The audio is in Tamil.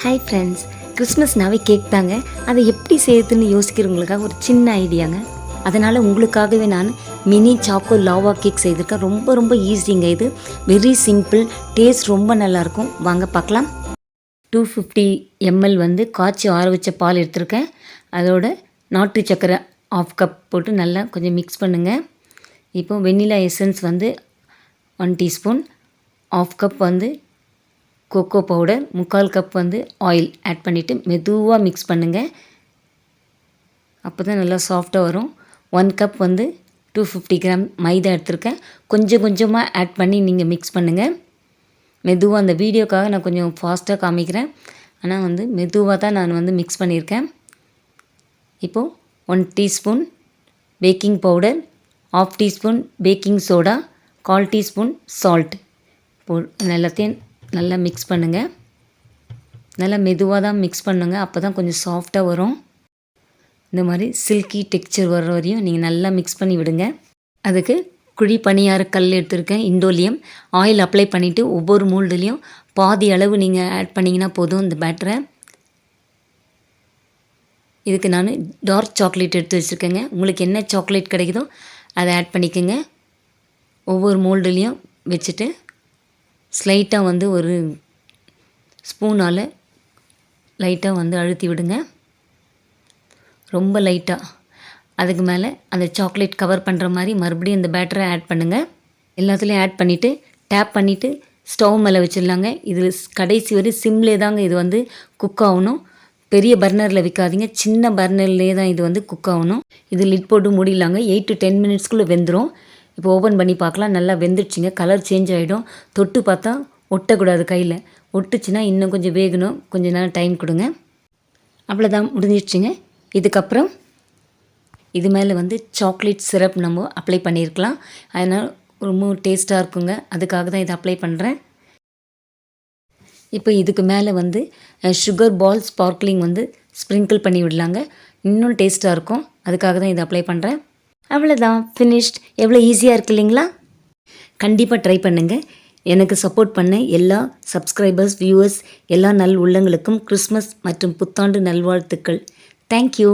ஹாய் ஃப்ரெண்ட்ஸ், கிறிஸ்மஸ்னாவே கேக் தாங்க. அதை எப்படி செய்யறதுன்னு யோசிக்கிறவங்களுக்காக ஒரு சின்ன ஐடியாங்க. அதனால் உங்களுக்காகவே நான் மினி சாக்கோ லாவா கேக் செய்திருக்கேன். ரொம்ப ரொம்ப ஈஸிங்க. இது வெரி சிம்பிள், டேஸ்ட் ரொம்ப நல்லாயிருக்கும். வாங்க பார்க்கலாம். 250 ml காய்ச்சி ஆற வச்ச பால் எடுத்திருக்கேன். அதோட நாட்டு சக்கரை 1/2 கப் போட்டு நல்லா கொஞ்சம் மிக்ஸ் பண்ணுங்கள். இப்போ vanilla essence 1 teaspoon, 1/2 cup cocoa powder, 3/4 cup oil add பண்ணிவிட்டு மெதுவாக மிக்ஸ் பண்ணுங்கள். அப்போ தான் நல்லா சாஃப்டாக வரும். 1 கப் 250 கிராம் மைதா எடுத்திருக்கேன். கொஞ்சம் கொஞ்சமாக ஆட் பண்ணி நீங்கள் மிக்ஸ் பண்ணுங்கள். மெதுவாக அந்த வீடியோக்காக நான் கொஞ்சம் ஃபாஸ்ட்டாக காமிக்கிறேன். ஆனால் மெதுவாக தான் நான் மிக்ஸ் பண்ணியிருக்கேன். இப்போது 1 teaspoon baking powder, 1/2 teaspoon baking soda, 1/4 teaspoon salt எல்லாத்தையும் நல்லா மிக்ஸ் பண்ணுங்கள். நல்லா மெதுவாக தான் மிக்ஸ் பண்ணுங்கள். அப்போ தான் கொஞ்சம் சாஃப்டாக வரும். இந்த மாதிரி சில்கி டெக்ஸ்சர் வர்ற வரையும் நீங்கள் நல்லா மிக்ஸ் பண்ணி விடுங்க. அதுக்கு குழி பணியார கல் எடுத்துருக்கேன், இண்டோலியம். ஆயில் அப்ளை பண்ணிவிட்டு ஒவ்வொரு மோல்டுலேயும் பாதி அளவு நீங்கள் ஆட் பண்ணிங்கன்னா போதும் இந்த பேட்டரை. இதுக்கு நான் டார்க் சாக்லேட் எடுத்து வச்சுருக்கேங்க. உங்களுக்கு என்ன சாக்லேட் கிடைக்குதோ அதை ஆட் பண்ணிக்கோங்க. ஒவ்வொரு மோல்டுலேயும் வச்சுட்டு ஸ்லைட்டாக ஒரு ஸ்பூனால் லைட்டாக அழுத்தி விடுங்க. ரொம்ப லைட்டாக. அதுக்கு மேலே அந்த சாக்லேட் கவர் பண்ணுற மாதிரி மறுபடியும் இந்த பேட்டரை ஆட் பண்ணுங்கள். எல்லாத்துலேயும் ஆட் பண்ணிவிட்டு டேப் பண்ணிவிட்டு ஸ்டவ் மேலே வச்சிடலாங்க. இது கடைசி வரை சிம்லே தாங்க இது குக் ஆகணும். பெரிய பர்னரில் வைக்காதீங்க, சின்ன பர்னர்லேயே தான் இது குக் ஆகணும். இது லிட் போட்டு மூடிடலாங்க. 8 to 10 மினிட்ஸ்க்குள்ளே வெந்துடும். இப்போ ஓப்பன் பண்ணி பார்க்கலாம். நல்லா வெந்துடுச்சிங்க. கலர் சேஞ்ச் ஆகிடும். தொட்டு பார்த்தா ஒட்டக்கூடாது கையில். ஒட்டுச்சுன்னா இன்னும் கொஞ்சம் வேகணும். கொஞ்சம் நேரம் டைம் கொடுங்க. அவ்வளோதான், முடிஞ்சிடுச்சிங்க. இதுக்கப்புறம் இது மேலே சாக்லேட் சிரப் நம்ம அப்ளை பண்ணியிருக்கலாம். அதனால் ரொம்ப டேஸ்ட்டாக இருக்குங்க. அதுக்காக தான் இதை அப்ளை பண்ணுறேன். இப்போ இதுக்கு மேலே சுகர் பால் ஸ்பார்க்லிங் ஸ்ப்ரிங்கிள் பண்ணி விடலாங்க. இன்னும் டேஸ்ட்டாக இருக்கும். அதுக்காக தான் இதை அப்ளை பண்ணுறேன். அவ்வளோதான், ஃபினிஷ்ட். எவ்வளோ ஈஸியாக இருக்குது இல்லைங்களா? கண்டிப்பாக ட்ரை பண்ணுங்கள். எனக்கு சப்போர்ட் பண்ண எல்லா சப்ஸ்கிரைபர்ஸ், வியூவர்ஸ், எல்லா நல் உள்ளங்களுக்கும் கிறிஸ்மஸ் மற்றும் புத்தாண்டு நல்வாழ்த்துக்கள். தேங்க்யூ.